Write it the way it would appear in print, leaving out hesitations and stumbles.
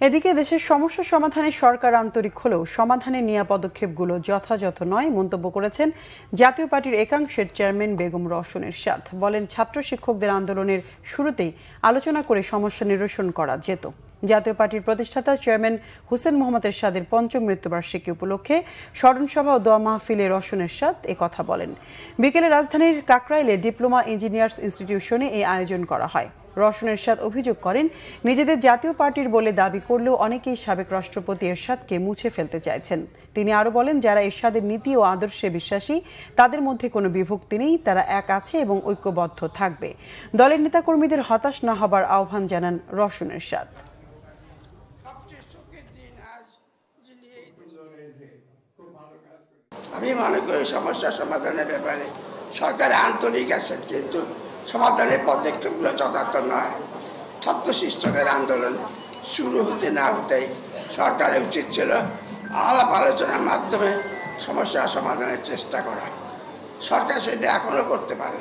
এদিকে দেশের সমস্যা সমাধানে সরকার আন্তরিক হলেও সমাধানে নেওয়া পদক্ষেপগুলো যথাযথ নয় মন্তব্য করেছেন জাতীয় পার্টির একাংশের চেয়ারম্যান বেগম রওশন এরশাদ। বলেন, ছাত্র শিক্ষকদের আন্দোলনের শুরুতেই আলোচনা করে সমস্যা নিরসন করা যেত। জাতীয় পার্টির প্রতিষ্ঠাতা চেয়ারম্যান হোসেন মোহাম্মদ এরশাদের পঞ্চম মৃত্যুবার্ষিকী উপলক্ষে স্মরণসভা ও দোয়া মাহফিলে রওশন এরশাদ একথা বলেন। বিকেলে রাজধানীর কাকরাইলে ডিপ্লোমা ইঞ্জিনিয়ার্স ইনস্টিটিউশনে এই আয়োজন করা হয়। রওশন এরশাদ অভিযোগ করেন, নিজেদের জাতীয় পার্টির বলে দাবি করলেও অনেকেই সাবেক রাষ্ট্রপতি এরশাদকে মুছে ফেলতে চাইছেন। তিনি আরও বলেন, যারা এরশাদের নীতি ও আদর্শে বিশ্বাসী তাদের মধ্যে কোনো বিভক্তি নেই, তারা এক আছে এবং ঐক্যবদ্ধ থাকবে। দলের নেতাকর্মীদের হতাশ না হবার আহ্বান জানান রওশন এরশাদ। আমি মনে করি সমস্যা সমাধানের ব্যাপারে সরকার আন্তরিক আছেন, কিন্তু সমাধানের পদক্ষেপগুলো যথার্থ নয়। ছাত্র শিক্ষকের আন্দোলন শুরু হতে না হতেই সরকারের উচিত ছিল আলাপ আলোচনার মাধ্যমে সমস্যা সমাধানের চেষ্টা করা। সরকার সেটা এখনও করতে পারে।